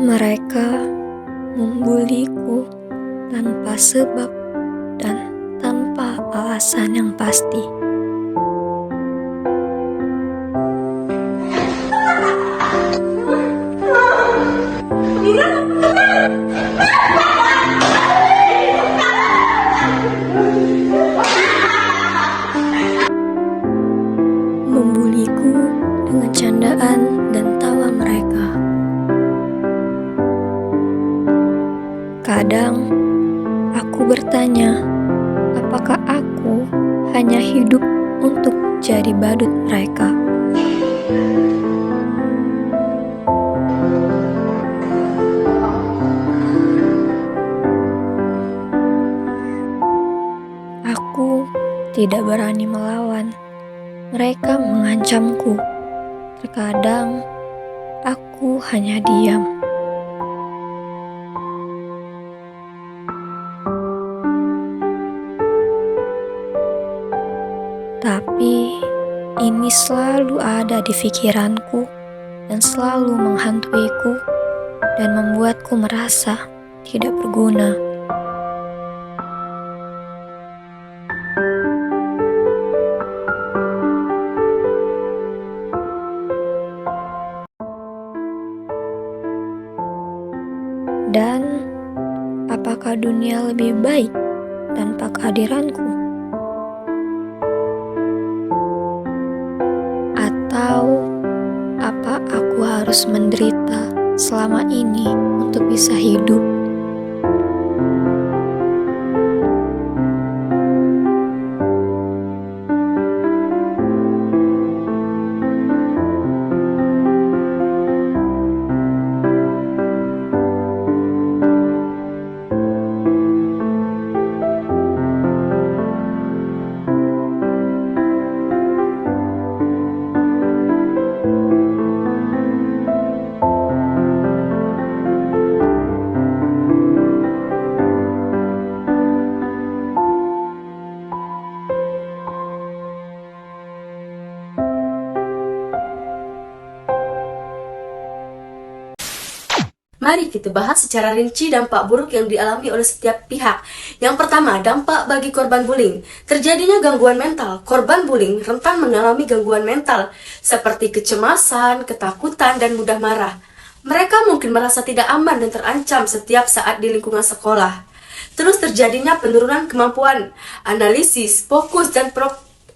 Mereka membuliku tanpa sebab dan tanpa alasan yang pasti. Membuliku dengan candaan dan tawa mereka. Kadang aku bertanya, apakah aku hanya hidup untuk jadi badut mereka? Aku tidak berani melawan. Mereka mengancamku. Terkadang aku hanya diam. Tapi ini selalu ada di pikiranku dan selalu menghantuiku dan membuatku merasa tidak berguna. Dan apakah dunia lebih baik tanpa kehadiranku? Atau apa aku harus menderita selama ini untuk bisa hidup? Mari kita bahas secara rinci dampak buruk yang dialami oleh setiap pihak. Yang pertama, dampak bagi korban bullying. Terjadinya gangguan mental. Korban bullying rentan mengalami gangguan mental seperti kecemasan, ketakutan, dan mudah marah. Mereka mungkin merasa tidak aman dan terancam setiap saat di lingkungan sekolah. Terus terjadinya penurunan kemampuan analisis, fokus, dan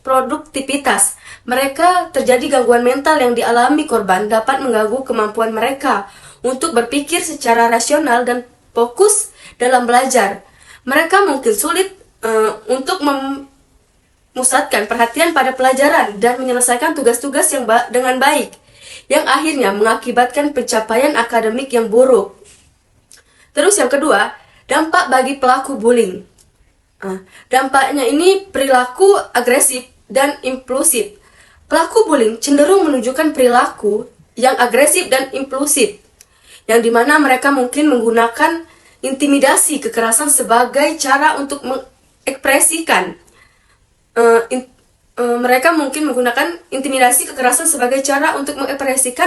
produktivitas. Mereka terjadi gangguan mental yang dialami korban dapat mengganggu kemampuan mereka untuk berpikir secara rasional dan fokus dalam belajar. Mereka mungkin sulit untuk memusatkan perhatian pada pelajaran dan menyelesaikan tugas-tugas yang dengan baik, yang akhirnya mengakibatkan pencapaian akademik yang buruk. Terus yang kedua, dampak bagi pelaku bullying. Dampaknya ini perilaku agresif dan impulsif. Pelaku bullying cenderung menunjukkan perilaku yang agresif dan impulsif, yang dimana mereka mungkin menggunakan intimidasi kekerasan sebagai cara untuk mengekspresikan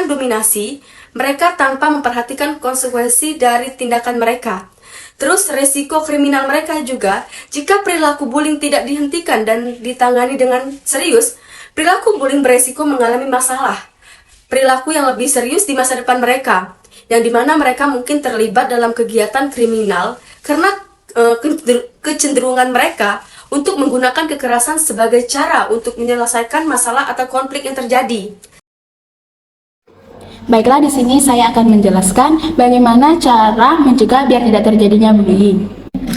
dominasi mereka tanpa memperhatikan konsekuensi dari tindakan mereka. Terus resiko kriminal mereka juga, jika perilaku bullying tidak dihentikan dan ditangani dengan serius, perilaku bullying beresiko mengalami masalah perilaku yang lebih serius di masa depan mereka, yang dimana mereka mungkin terlibat dalam kegiatan kriminal karena kecenderungan mereka untuk menggunakan kekerasan sebagai cara untuk menyelesaikan masalah atau konflik yang terjadi. Baiklah, di sini saya akan menjelaskan bagaimana cara mencegah biar tidak terjadinya bullying.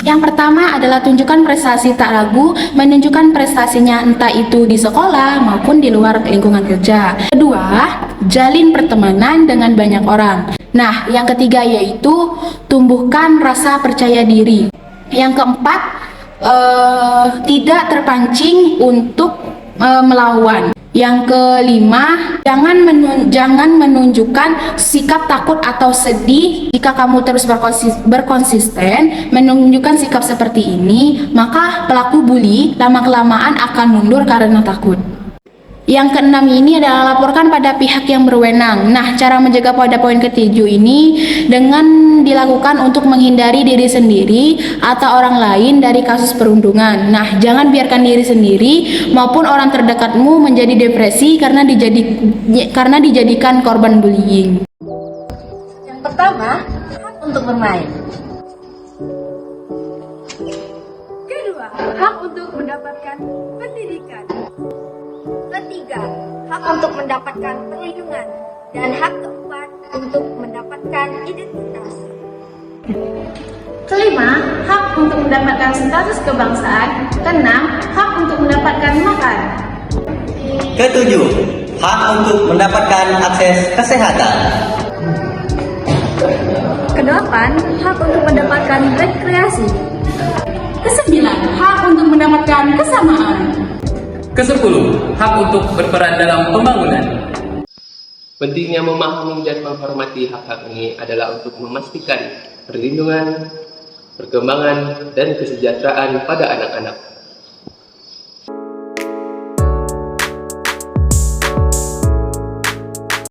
Yang pertama adalah tunjukkan prestasi tak ragu, menunjukkan prestasinya entah itu di sekolah maupun di luar lingkungan kerja. Kedua, jalin pertemanan dengan banyak orang. Nah, yang ketiga yaitu tumbuhkan rasa percaya diri. Yang keempat, tidak terpancing untuk melawan. Yang kelima, jangan menunjukkan sikap takut atau sedih. Jika kamu terus berkonsisten menunjukkan sikap seperti ini, maka pelaku bully lama-kelamaan akan mundur karena takut. Yang keenam ini adalah laporkan pada pihak yang berwenang. Nah, cara menjaga pada poin ketujuh ini dengan dilakukan untuk menghindari diri sendiri atau orang lain dari kasus perundungan. Nah, jangan biarkan diri sendiri maupun orang terdekatmu menjadi depresi karena dijadikan korban bullying. Yang pertama, hak untuk bermain. Kedua, hak untuk mendapatkan pendidikan. Ketiga, hak untuk mendapatkan perlindungan. Dan hak keempat, untuk mendapatkan identitas. Kelima, hak untuk mendapatkan status kebangsaan. Keenam, hak untuk mendapatkan makan. Ketujuh, hak untuk mendapatkan akses kesehatan. Kedelapan, hak untuk mendapatkan rekreasi. Kesembilan, hak untuk mendapatkan kesamaan. Kesepuluh, hak untuk berperan dalam pembangunan. Pentingnya memahami dan menghormati hak-hak ini adalah untuk memastikan perlindungan, perkembangan, dan kesejahteraan pada anak-anak.